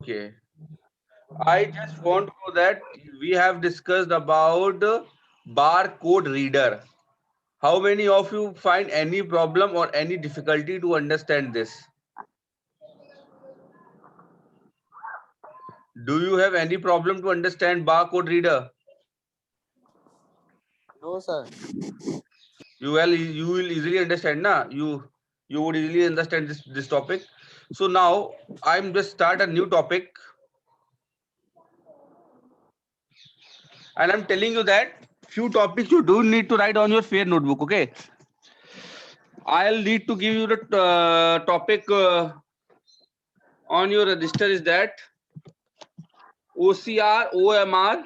Okay. I just want to know that we have discussed about barcode reader. How many of you find any problem or any difficulty to understand this? Do you have any problem to understand barcode reader? No, sir. You will easily understand, na? You would easily understand this topic. So now I'm just start a new topic, and I'm telling you that few topics you do need to write on your fair notebook. Okay, I'll need to give you the topic on your register is that OCR, OMR,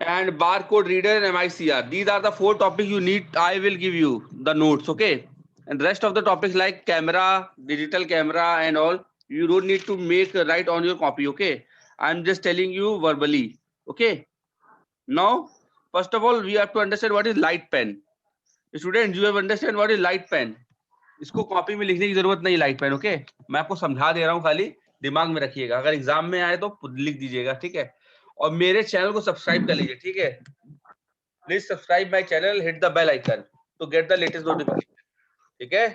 and barcode reader and MICR. These are the 4 topics you need. I will give you the notes. Okay, and rest of the topics like camera, digital camera, and all you don't need to make write on your copy. Okay, I'm just telling you verbally. Okay, now first of all we have to understand what is light pen. Students, you have understand what is light pen. इसको copy में लिखने की जरूरत नहीं light pen. Okay, मैं आपको समझा दे रहा हूँ, खाली दिमाग में रखिएगा. अगर एग्जाम में आए तो लिख दीजिएगा, ठीक है. और मेरे चैनल को सब्सक्राइब कर लीजिए, ठीक है. Please subscribe my channel, hit the bell icon to get the latest notification. ठीक है.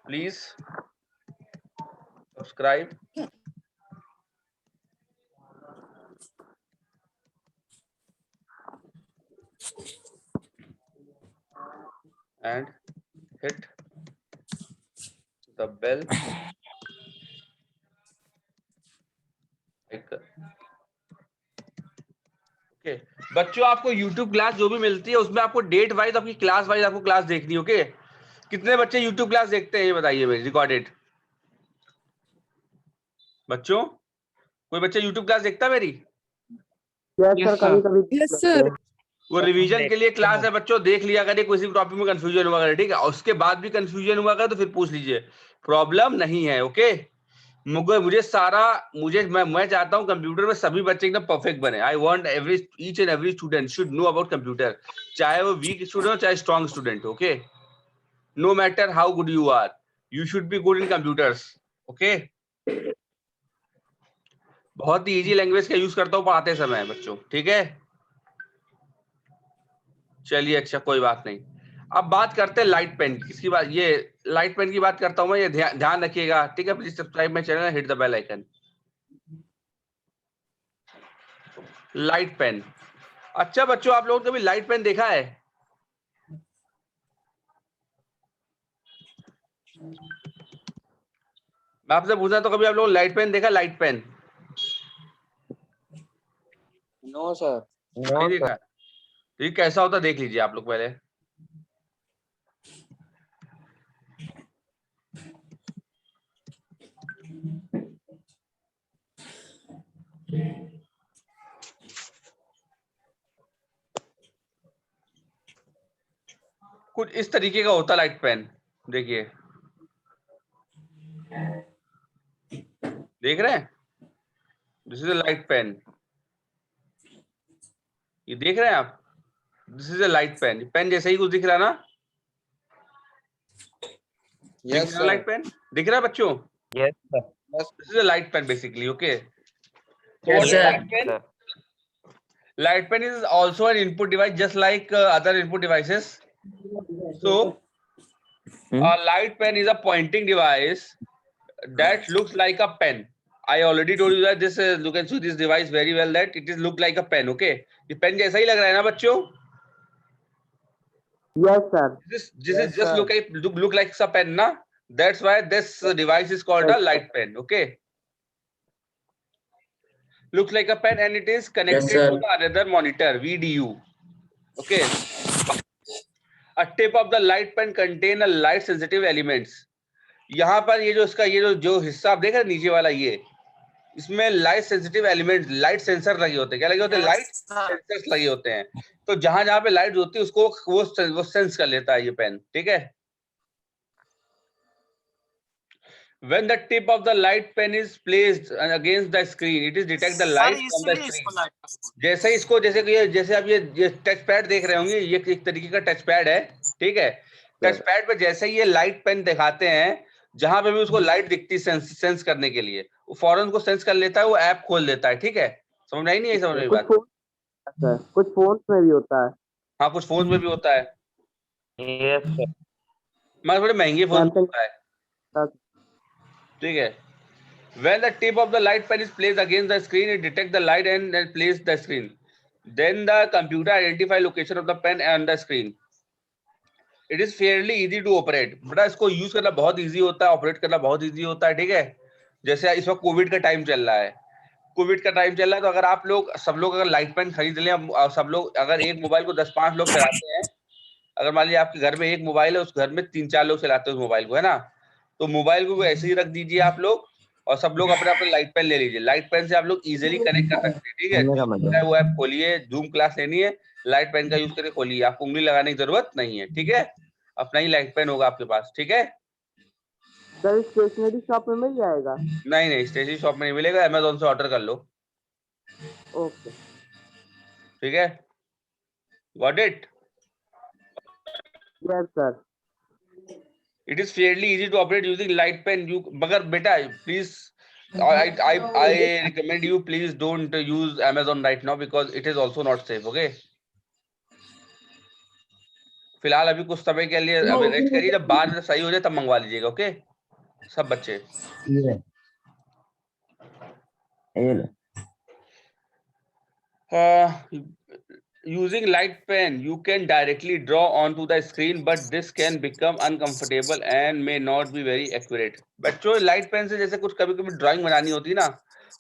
Please subscribe and hit the bell icon. Okay बच्चों, आपको YouTube क्लास जो भी मिलती है उसमें आपको डेट वाइज आपकी क्लास वाइज आपको क्लास देखनी है. ओके, कितने बच्चे YouTube क्लास देखते हैं ये बताइए मेरी रिकॉर्डेड. बच्चों, कोई बच्चा YouTube क्लास देखता है मेरी? Yes sir. वो रिवीजन के लिए क्लास है बच्चों, देख लिया करिए. किसी टॉपिक में कंफ्यूजन हुआ करे, ठीक है. उसके बाद भी कंफ्यूजन हुआ करे तो फिर पूछ लीजिए, प्रॉब्लम नहीं है. ओके, मुझे सारा मैं चाहता हूं कंप्यूटर में सभी बच्चे एकदम परफेक्ट बने. I want each and every student should know about computer, चाहे वो वीक स्टूडेंट हो चाहे strong student. Okay, no matter how good you are, you should be good in computers. Okay, बहुत ही इजी लैंग्वेज का use करता हूँ पढ़ाते समय बच्चों, ठीक है. चलिए, अच्छा कोई बात नहीं. अब बात करते हैं लाइट पेन की. किसकी बात? ये लाइट पेन की बात करता हूं मैं. ये ध्यान रखिएगा, ठीक है. Please subscribe my channel, hit the bell icon. Light pen. अच्छा बच्चों, आप लोगों ने कभी लाइट पेन देखा है? मैं आपसे पूछा तो कभी आप लोगों ने लाइट पेन देखा? Light pen no sir. नहीं देखा? ये कैसा होता देख लीजिए आप लोग पहले. कुछ इस तरीके का होता लाइट पेन. देखिए, देख रहे हैं? This is a light pen. ये देख रहे हैं आप? This is a light pen. Pen जैसे ही कुछ दिख रहा है ना? Yes sir. लाइट पेन दिख रहा है बच्चों? Yes, sir. This is a light pen basically. Okay, Yes, light sir. Pen. Light pen is also an input device, just like other input devices. So, a light pen is a pointing device that looks like a pen. I already told you that this you can see this device very well that it is look like a pen. Okay, ये pen जैसा ही लग रहा है ना बच्चों? Yes sir. This Yes, is just sir. look like a pen, na? That's why this device is called a light pen. Okay. Looks like a pen and it is connected to the another monitor VDU. Okay. A tip of the light pen contain a light sensitive elements. यहाँ पर ये जो इसका ये जो हिस्सा आप देख रहे हैं नीचे वाला, ये इसमें light sensitive elements, light sensor लगे होते हैं. क्या लगे होते हैं? लाइट सेंसर्स लगे होते हैं. तो जहां जहां पे लाइट होती है उसको वो सेंस कर लेता है ये पेन. ठीक है. When the tip of the light pen is placed against the screen, it is detect the light from the screen. जैसे इसको जैसे आप ये टच पैड देख रहे होंगे, ये एक तरीके का टच पैड है, ठीक है। टच पैड पे जैसे ही ये लाइट पेन दिखाते हैं, जहां पे भी उसको लाइट दिखती है सेंस करने के लिए, वो फौरन उसको सेंस कर लेता है, वो ऐप खोल देता है, ठीक है। समझ में आई नहीं? समझ में बात? कुछ फोन में भी होता है। हाँ, कुछ फोन में भी होता है, Yes, sir. मगर थोड़े महंगे फोन में सैमसंग होता है, ठीक है। When the tip of the light pen is placed against the screen, it detects the light and plays the screen. Then the computer identify location of the pen on the screen. It is fairly easy to operate. बड़ा इसको use करना बहुत easy होता है, operate करना बहुत easy होता है, ठीक है। जैसे इस वक्त कोविड का टाइम चल रहा है, कोविड का टाइम चल रहा है, तो अगर आप लोग सब लोग अगर लाइट पेन खरीद लें, सब लोग अगर एक मोबाइल को 10-5 लोग चलाते हैं, अगर मान लीजिए आपके घर में एक मोबाइल है, उस घर में 3-4 लोग चलाते हैं उस मोबाइल को, है ना। तो मोबाइल को ऐसे ही रख दीजिए आप लोग, और सब लोग अपने अपने लाइट पेन ले लीजिए। लाइट पेन से आप लोग इजीली कनेक्ट कर सकते हैं, ठीक है। जो वो ऐप खोलिए, जूम क्लास लेनी है, लाइट पेन का यूज करके खोलिए, आपको उंगली लगाने की जरूरत नहीं है, ठीक है। अपना ही लाइट पेन होगा आपके पास, ठीक है। सर स्टेशनरी शॉप में मिल जाएगा? नहीं, स्टेशनरी शॉप में नहीं मिलेगा, अमेजोन से ऑर्डर कर लो, ओके। ठीक है। Got it? Yes sir. It is fairly easy to operate using light pen. You, मगर बेटा please, I recommend you please don't use Amazon right now because it is also not safe. Okay. फिलहाल अभी कुछ समय के लिए अभी rest करिए, जब बाद में सही हो जाए तब मंगवा लीजिएगा, ओके सब बच्चे। Uh, using light pen, you can directly draw onto the screen, but this can become uncomfortable and may not be very accurate. बच्चों, लाइट पेन से जैसे कुछ कभी-कभी ड्राइंग बनानी होती है ना,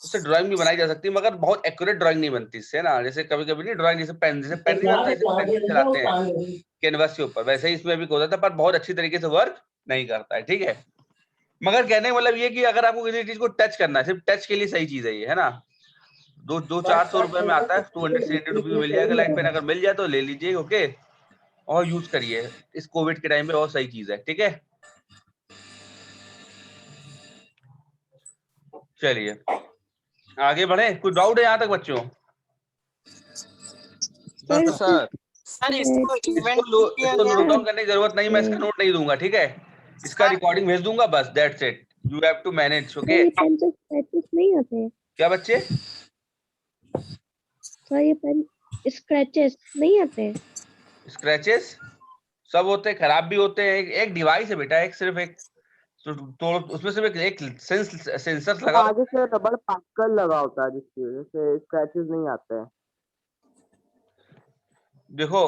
उससे ड्राइंग भी बनाई जा सकती है, मगर बहुत एक्यूरेट ड्राइंग नहीं बनती इससे ना। जैसे कभी-कभी नहीं ड्राइंग, जैसे पेन नहीं बनता, जैसे पेंसिल चलाते हैं कैनवस के ऊपर, वैसे ही इसमें भी हो जाता है, पर बहुत अच्छी तरीके से वर्क नहीं करता है, ठीक है। मगर कहने का मतलब ये कि अगर आपको किसी चीज को टच करना है, सिर्फ टच के लिए सही चीज है ये, है ना। 400 रुपए में आता है, 200-300 में मिल जाएगा लाइट पेन। अगर मिल जाए तो ले लीजिए, ओके, और यूज करिए इस कोविड के टाइम पे, बहुत सही चीज है, ठीक है। चलिए आगे बढ़े, कोई डाउट है यहाँ तक बच्चों? सर इसको नोट डाउन करने की जरूरत नहीं, मैं इसका नोट नहीं दूंगा, ठीक है। इसका रिकॉर्डिंग भेज दूंगा बस, that's it, you have to manage, okay. ये पेन पे स्क्रैचेस नहीं होते? क्या बच्चे? सर ये पेन स्क्रैचेस नहीं आते? स्क्रैचेस सब होते हैं, खराब भी होते हैं। एक डिवाइस है बेटा, एक सिर्फ एक, तो उसमें सिर्फ एक सेंसर लगा। आगे से रबड़ पार्टिकल लगा होता है जिसकी वजह से स्क्रैचेस नहीं आते हैं। देखो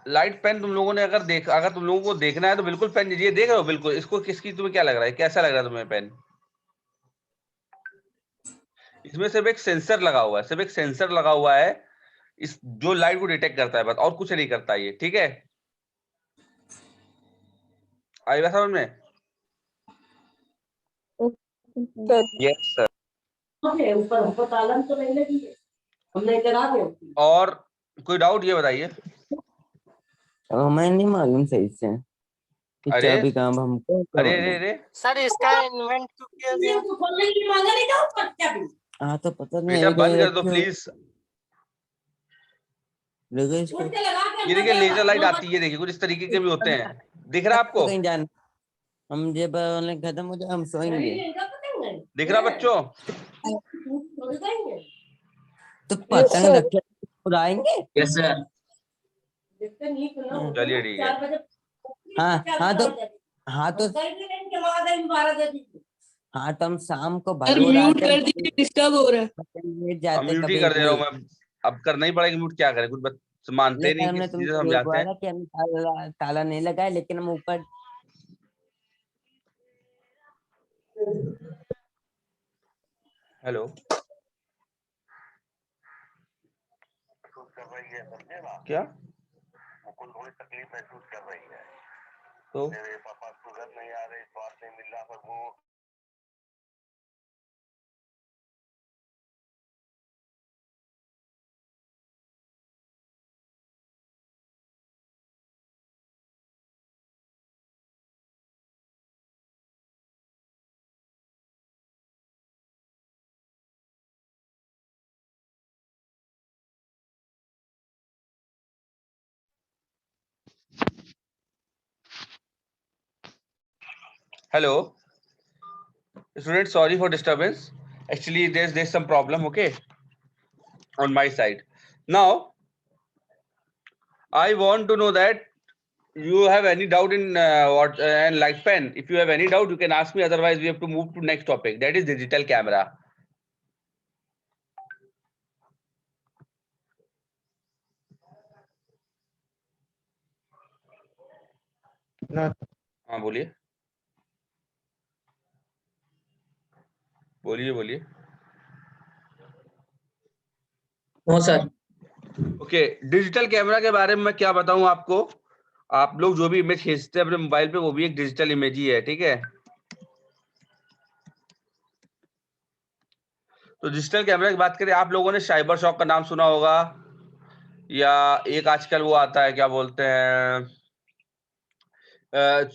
लाइट पेन तुम लोगों ने अगर तुम लोगों को देखना है तो बिल्कुल पेन, ये देख रहे हो बिल्कुल, इसको किसकी, तुम्हें क्या लग रहा है, कैसा लग रहा है तुम्हें पेन? इसमें सिर्फ एक सेंसर लगा हुआ है, सिर्फ एक सेंसर लगा हुआ है, इस जो लाइट को डिटेक्ट करता है बस, और कुछ नहीं करता ये, ठीक है। आई बात समझ में? Yes, sir. ऊपर हमको ताला तो नहीं लगी है, हमने करा दिया। और कोई डाउट ये बताइए। मैं नहीं मालूम सही से कि अरे चाबी काम हमको अरे अरे अरे सर इसका इन्वेंट क्यों किया गया? तो खोलने की मांगा नहीं था ऊपर क्या भी? हाँ तो पता नहीं बेटा बंद कर दो क्यों प्लीज। लगा इसको उठ के लगा के ये देखिए लेजर लाइट आती है, देखिए कुछ इस तरीके के भी होते हैं, दिख रहा है आपको? कहीं जान हम जब ऑनलाइन खत्म हो जाए हम सोएंगे दिख रहा बच्चों? तो पतंग रख के उड़ाएंगे। Yes, sir. चलिए ठीक है। हाँ तो हम शाम को सर म्यूट कर दीजिए, डिस्टर्ब हो रहा है। अब म्यूट ही कर दे रहा हूँ मैं, अब करना ही पड़ेगा म्यूट, क्या करें, कुछ मानते नहीं हमने किसी चीज तुमसे समझाते बोला हैं। कि हम ताला नहीं लगाए लेकिन हम ऊपर हेलो क्या थोड़ी तकलीफ महसूस कर रही है, तो मेरे पापा सुगर नहीं आ रही, स्वाद नहीं मिल रहा, पर वो Hello, students. Sorry for disturbance. Actually, there's some problem. Okay, on my side. Now, I want to know that you have any doubt in what and like pen. If you have any doubt, you can ask me. Otherwise, we have to move to next topic. That is digital camera. हाँ बोलिए बोलिए बोलिए. No sir. Okay, digital camera के बारे में मैं क्या बताऊं आपको. आप लोग जो भी इमेज खींचते हैं अपने मोबाइल पे वो भी एक डिजिटल इमेज ही है. ठीक है. तो डिजिटल कैमरा की बात करें, आप लोगों ने साइबर शॉक का नाम सुना होगा, या एक आजकल वो आता है क्या बोलते हैं,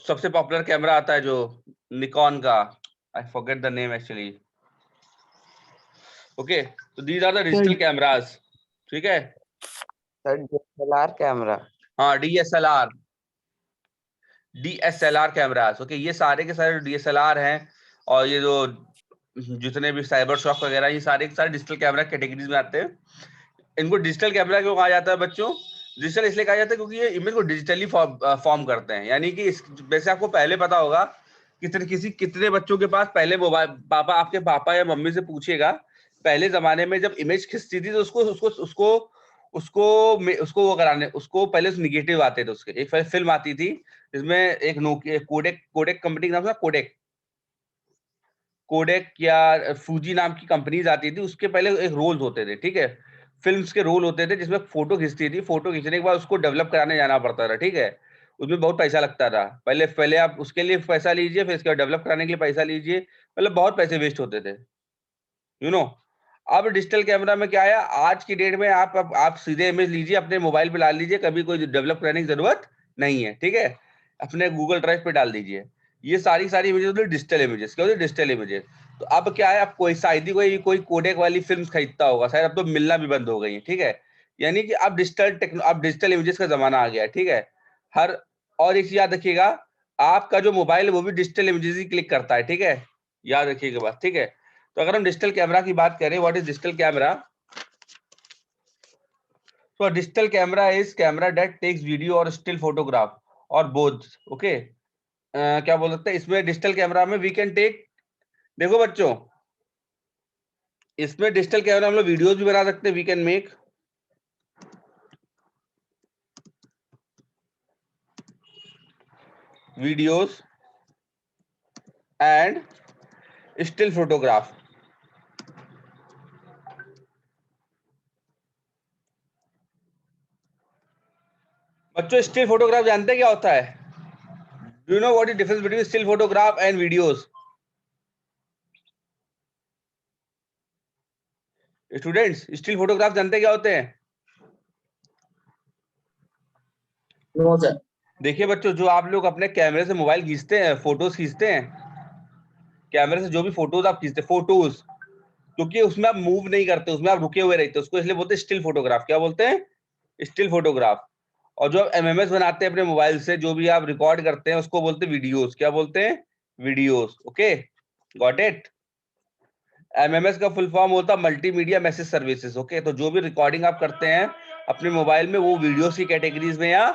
सबसे पॉपुलर कैमरा आता है जो निकॉन का, I forget the name actually. Okay, तो these are the digital cameras. ठीक है. Sir DSLR camera. हाँ, डीएसएलआर कैमरास. ओके, ये सारे के सारे डीएसएलआर हैं, और ये जो जितने भी साइबर शॉक वगैरह, ये सारे के सारे डिजिटल कैमरा कैटेगरीज में आते हैं. इनको डिजिटल कैमरा क्यों कहा जाता है बच्चों? डिजिटल इसलिए कहा जाता है क्योंकि ये इमेज को डिजिटली फॉर्म करते हैं. यानी कि वैसे आपको पहले पता होगा, कितने बच्चों के पास पहले मोबाइल, आपके पापा या मम्मी से पूछिएगा, पहले जमाने में जब इमेज खिंचती थी तो उसको वो कराने, उसको पहले निगेटिव आते थे. उसके एक फिल्म आती थी जिसमें एक नोकिया कोडेक कंपनी का नाम था, कोडेक या फूजी नाम की कंपनीज आती थी. उसके पहले एक रोल्स होते थे. ठीक है. फिल्म्स के रोल होते थे जिसमें फोटो खींचती थी. फोटो खींचने के बाद उसको डेवलप कराने जाना पड़ता था. ठीक है. उसमें बहुत पैसा लगता था. पहले आप उसके लिए पैसा लीजिए, फिर इसके बाद डेवलप कराने के लिए पैसा लीजिए. मतलब बहुत पैसे वेस्ट होते थे. You know. अब डिजिटल कैमरा में क्या है, आज की डेट में आप सीधे इमेज लीजिए, अपने मोबाइल पे डाल लीजिए, कभी कोई डेवलप कराने की जरूरत नहीं है. ठीक है. अपने गूगल ड्राइव पे डाल दीजिए. ये सारी इमेजेस होती है डिजिटल इमेजेस. क्या होती है? Digital images. तो अब क्या है, अब कोई कोडेक वाली फिल्म खरीदता होगा शायद, अब तो मिलना भी बंद हो गई है. ठीक है. यानी कि अब डिजिटल इमेजेस का जमाना आ गया है. ठीक है. हर और एक चीज याद रखिएगा, आपका जो मोबाइल है वो भी डिजिटल इमेजेस ही क्लिक करता है. ठीक है. याद रखिएगा बात. ठीक है. तो अगर हम डिजिटल कैमरा की बात करें, what is digital camera? So digital camera is camera that takes video or still photograph or both. Okay. क्या बोल सकते हैं इसमें, डिजिटल कैमरा में वी कैन टेक, देखो बच्चों, इसमें डिजिटल कैमरा हम लोग वीडियोस भी बना सकते हैं. We can make videos and still photograph. बच्चों, स्टिल फोटोग्राफ जानते हैं क्या होता है? Do you know what is difference between still photograph and videos? Students, still photograph जानते हैं क्या होते हैं? No sir. देखिए बच्चों, जो आप लोग अपने कैमरे से मोबाइल खींचते हैं, फोटोज खींचते हैं, कैमरे से जो भी फोटोज आप खींचते हैं, फोटोज, क्योंकि उसमें आप मूव नहीं करते, उसमें आप रुके हुए रहते हैं, उसको इसलिए बोलते हैं स्टिल फोटोग्राफ. क्या बोलते हैं? Still photograph. और जो आप एमएमएस बनाते हैं अपने मोबाइल से, जो भी आप रिकॉर्ड करते हैं, उसको बोलते हैं वीडियोस. क्या बोलते हैं? Videos. Okay, got it. MMS का फुल फॉर्म होता है मल्टीमीडिया मैसेज सर्विसेज. ओके. तो जो भी रिकॉर्डिंग आप करते हैं अपने मोबाइल में, वो वीडियोस की कैटेगरीज में या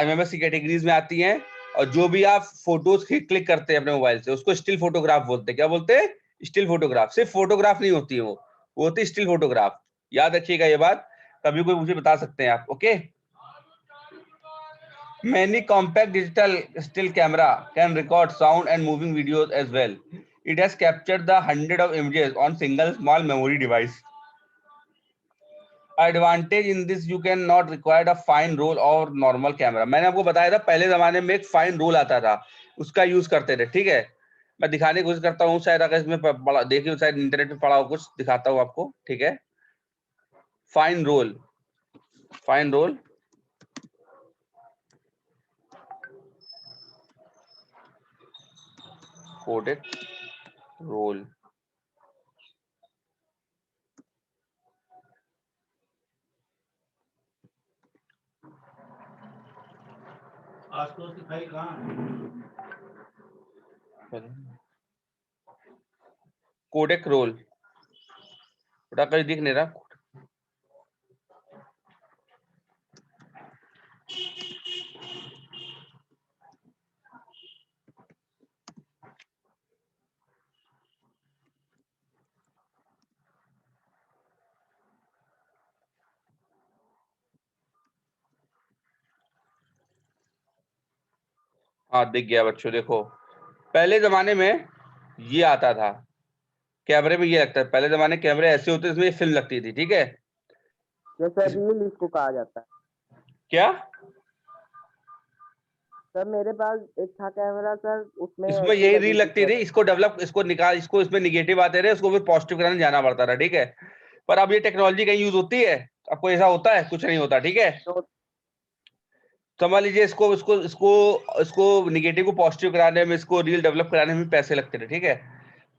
एमएमएस की कैटेगरीज में आती हैं. और जो भी आप फोटोज क्लिक करते हैं अपने मोबाइल से, उसको स्टिल फोटोग्राफ बोलते हैं. क्या बोलते हैं? Still photograph. सिर्फ फोटोग्राफ नहीं होती है वो होती है स्टिल फोटोग्राफ. याद रखिएगा ये बात, कभी कोई मुझे बता सकते हैं आप. Okay. Many compact digital still camera can record sound and moving videos as well. It has captured the hundred of images on single small memory device. Advantage in this, you can not require a fine roll or normal camera. मैंने आपको बताया था पहले जमाने में एक fine role आता था, उसका यूज करते थे. ठीक है. मैं दिखाने की कोशिश करता हूँ, शायद अगर इसमें देखिए, शायद इंटरनेट पे पढ़ा हो, कुछ दिखाता हूँ आपको. ठीक है. Film roll, film roll, Kodak roll. Kodak roll बेटा कहीं दिख नहीं रहा। हाँ दिख गया बच्चों, देखो पहले जमाने में ये आता था कैमरे में, ये लगता है पहले जमाने कैमरे ऐसे होते इसमें फिल्म लगती थी, ठीक है। जैसे रील इसको कहा जाता है। क्या सर मेरे पास एक था कैमरा सर, उसमें इसमें ऐसी यही लगी रील थी लगती थी, सर। इसको डेवलप, इसको निकाल, इसको इसमें निगेटिव आते रहे, उसको फिर पॉजिटिव कराने जाना पड़ता था, ठीक है। पर अब ये टेक्नोलॉजी कहीं यूज होती है? अब कोई ऐसा होता है? कुछ नहीं होता, ठीक है। तो समझ लीजिए इसको इसको इसको इसको निगेटिव को पॉजिटिव कराने में, इसको रील डेवलप कराने में पैसे लगते थे, ठीक है।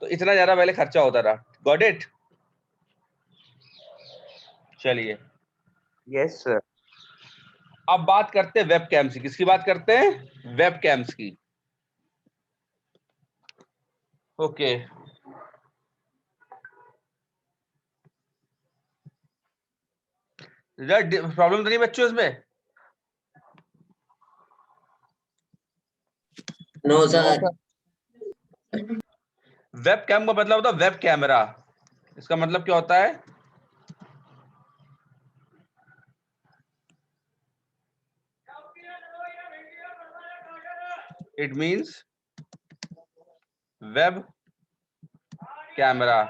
तो इतना ज्यादा पहले खर्चा होता था। Got it? चलिए Yes, sir. अब बात करते हैं वेब कैम्स की। किसकी बात करते हैं? वेब कैम्स की। ओके प्रॉब्लम तो नहीं बच्चों इसमें? No sir. वेब कैम का मतलब होता है वेब कैमरा। इसका मतलब क्या होता है? इट मीन्स वेब कैमरा,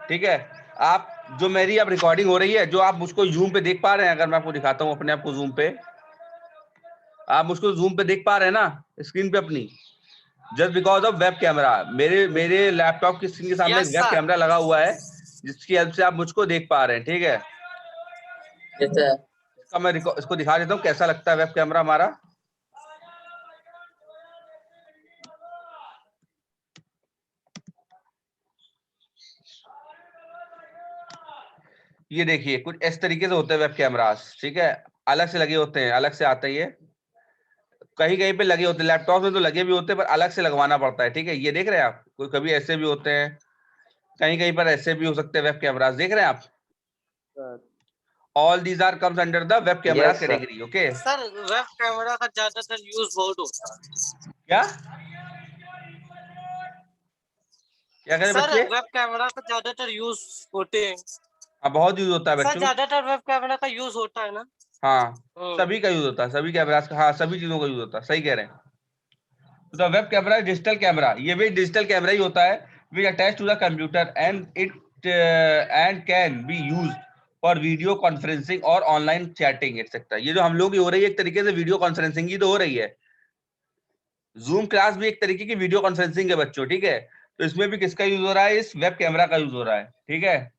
ठीक है। आप जो मेरी अब रिकॉर्डिंग हो रही है, जो आप मुझको जूम पे देख पा रहे हैं, अगर मैं आपको दिखाता हूं अपने आप को जूम पे, आप मुझको जूम पे देख पा रहे हैं ना स्क्रीन पे अपनी? Just because of web camera. मेरे लैपटॉप की स्क्रीन के सामने एक वेब कैमरा लगा हुआ है, जिसकी हेल्प से आप मुझको देख पा रहे हैं, ठीक है। इसका मैं इसको दिखा देता हूँ कैसा लगता है वेब कैमरा हमारा। ये देखिए कुछ इस तरीके से होते हैं वेब कैमरास, ठीक है। अलग से लगे होते हैं, अलग से आते हैं, ये कहीं कहीं पे लगे होते हैं, लैपटॉप में तो लगे भी होते हैं पर अलग से लगवाना पड़ता है, ठीक है। ये देख रहे हैं आप, कोई कभी ऐसे भी होते हैं, कहीं कहीं पर ऐसे भी हो सकते हैं वेब कैमरास, देख रहे हैं आप। Sir all these are comes under the web cameras Yes, sir. Category, okay. Sir web camera का ज्यादातर यूज बहुत होता है। क्या क्या करें सर बच्चे? वेब कैमरा का ज्यादातर यूज होते हैं। हाँ बहुत यूज होता है सर बच्चों। ज्यादातर वेब कैमरा का यूज होता है ना। हाँ हम्म। सभी का यूज होता है, सभी कैमरास का, हाँ सभी चीजों का यूज होता है, सही कह रहे हैं। तो वेब कैमरा डिजिटल कैमरा, ये भी डिजिटल कैमरा ही होता है, which attach to the computer and it and can be used for video conferencing और ऑनलाइन चैटिंग एक्सेट्रा। ये जो हम लोग की हो रही है एक तरीके से वीडियो कॉन्फ्रेंसिंग ही तो हो रही है। जूम क्लास भी एक तरीके की वीडियो कॉन्फ्रेंसिंग है बच्चों, ठीक है। तो इसमें भी किसका यूज हो रहा है? इस वेब कैमरा का यूज हो रहा है, ठीक है।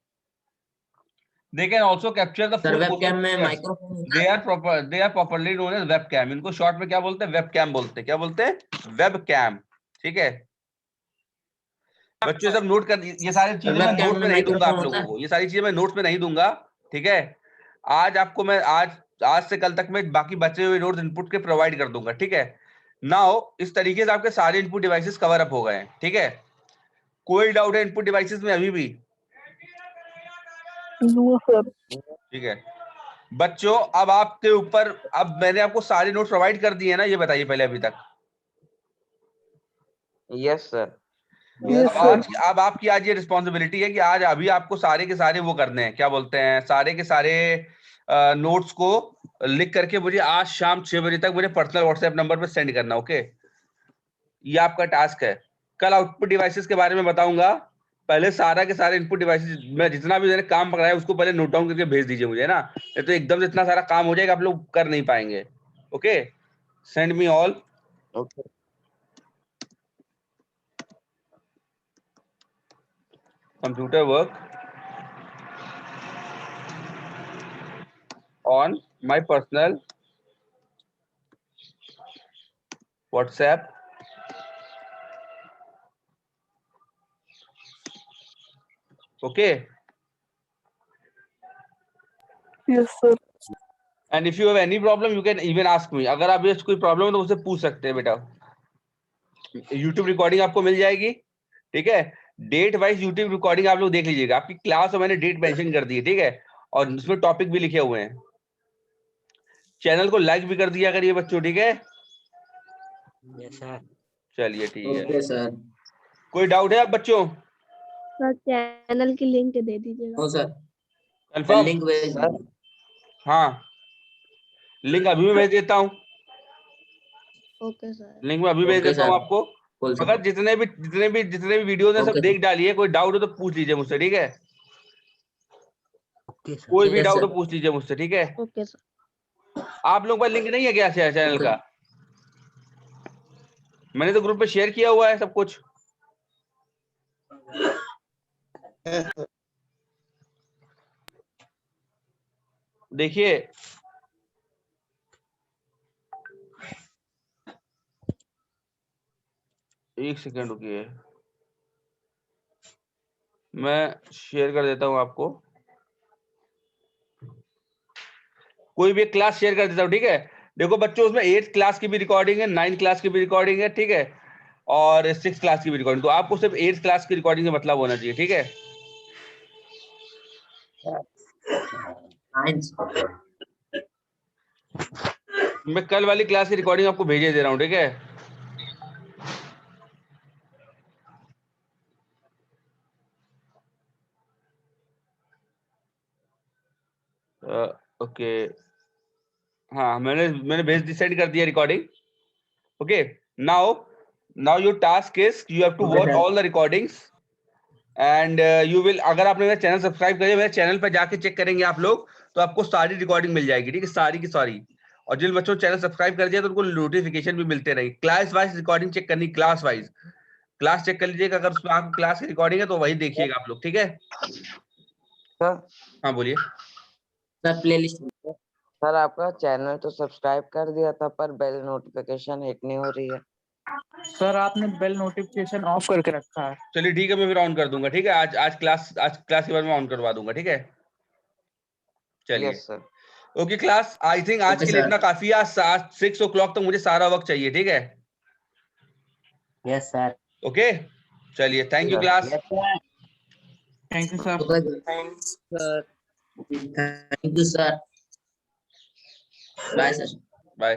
They can also capture the sir full webcam motion में pictures. माइक्रोफोन होता They है। are proper. They are properly known as webcam. इनको शॉर्ट में क्या बोलते हैं? वेबकैम बोलते हैं। क्या बोलते हैं? वेबकैम, ठीक है। बच्चों सब नोट कर, ये सारी सर चीजें मैं वेबकैम नोट्स में में नहीं दूंगा माइक्रोफोन आप होता लोगों है। को, ये सारी चीजें मैं नोट्स में नहीं दूंगा, ठीक है। आज आपको मैं आज से कल तक मैं बाकी बचे हुए नोट्स इनपुट के प्रोवाइड कर दूंगा, ठीक है। नाउ इस तरीके से आपके सारे इनपुट डिवाइसेस कवर अप हो गए हैं, ठीक है। कोई डाउट है इनपुट डिवाइसेस में अभी भी? ठीक है बच्चों, अब आपके ऊपर, अब मैंने आपको सारे नोट्स प्रोवाइड कर दिए ना, ये बताइए पहले अभी तक। Yes, sir. अब आपकी आज ये रिस्पॉन्सिबिलिटी है कि आज अभी आपको सारे के सारे वो करने हैं, क्या बोलते हैं, सारे के सारे नोट्स को लिख करके मुझे आज शाम 6 बजे तक मुझे पर्सनल व्हाट्सएप नंबर पे सेंड करना, ओके। ये आपका टास्क है। कल आउटपुट डिवाइसेस के बारे में बताऊंगा, पहले सारा के सारे इनपुट डिवाइसेस में जितना भी मैंने काम पकड़ा है उसको पहले नोट डाउन करके भेज दीजिए मुझे ना, नहीं तो एकदम से इतना सारा काम हो जाएगा आप लोग कर नहीं पाएंगे, okay. Send me all Okay. computer work on my personal WhatsApp okay. Yes, sir. And if you have any problem you can even ask me. अगर आप ये कोई प्रॉब्लम है तो मुझसे पूछ सकते हैं बेटा। यूट्यूब रिकॉर्डिंग आपको मिल जाएगी, ठीक है। डेट वाइज यूट्यूब रिकॉर्डिंग आप लोग देख लीजिएगा, आपकी क्लास और मैंने डेट मेंशन कर दी है, ठीक है, और उसमें टॉपिक भी लिखे हुए हैं। चैनल को लाइक भी कर दिया करिए बच्चों, ठीक है। Yes sir. चलिए ठीक है, ओके सर। कोई डाउट है आप बच्चों? सर चैनल की लिंक दे दीजिएगा। No sir, confirm? लिंक भेज दीजिए। हाँ, लिंक अभी मैं भेज देता हूँ, ओके सर। लिंक मैं अभी भेज ओके देता हूँ सर। आपको। बोल मगर सर। जितने भी वीडियो ने सब ओके देख डाली है, कोई डाउट हो तो पूछ लीजिए मुझसे, ठीक है। Okay sir. कोई भी यस डाउट हो सर। पूछ लीजिए मुझसे, ठीक है। Okay sir. आप लोग का लिंक नहीं है क्या चैनल का? मैंने तो ग्रुप पे शेयर किया हुआ है सब कुछ। देखिए, एक सेकंड रुकिए, मैं शेयर कर देता हूं आपको, कोई भी क्लास शेयर कर देता हूं, ठीक है। देखो बच्चों, उसमें 8th क्लास की भी रिकॉर्डिंग है, 9th क्लास की भी रिकॉर्डिंग है, ठीक है, और 6th क्लास की भी रिकॉर्डिंग। तो आपको सिर्फ 8th क्लास की रिकॉर्डिंग से मतलब होना चाहिए, ठीक है। मैं कल वाली क्लास की रिकॉर्डिंग आपको भेजे दे रहा हूँ, ठीक है। ओके, हाँ, मैंने भेज सेंड कर दिया recording. Okay, now your task is you have to Okay, watch sir. All the recordings and you will, अगर आपने मेरा चैनल सब्सक्राइब करिए, मेरे चैनल पर जाके चेक करेंगे आप लोग, तो आपको सारी रिकॉर्डिंग मिल जाएगी, ठीक है, सारी की सारी। और जिन बच्चों चैनल सब्सक्राइब कर दिया तो उनको नोटिफिकेशन भी मिलते रहेंगे। क्लास वाइज रिकॉर्डिंग चेक करनी, क्लास वाइज क्लास चेक कर लीजिएगा, अगर उसमें आपको क्लास की रिकॉर्डिंग है तो वही देखिएगा आप लोग, ठीक है। सर हाँ बोलिए। Sir playlist. सर आपका चैनल तो सब्सक्राइब कर दिया था, पर बेल नोटिफिकेशन हिट नहीं हो रही है। सर आपने बेल नोटिफिकेशन ऑफ करके रखा है। चलिए ठीक है, मैं फिर ऑन कर दूंगा, ठीक है। आज क्लास के बाद में ऑन करवा दूंगा, ठीक है। चलिए, yes sir. Okay class, I think आज Okay, के लिए sir. इतना काफी है। आज 6 o'clock तक मुझे सारा वक्त चाहिए, ठीक है। Yes sir. ओके, चलिए, thank you Sir. Class. Yes sir. Thank you sir. Thank you sir. Bye sir. Bye.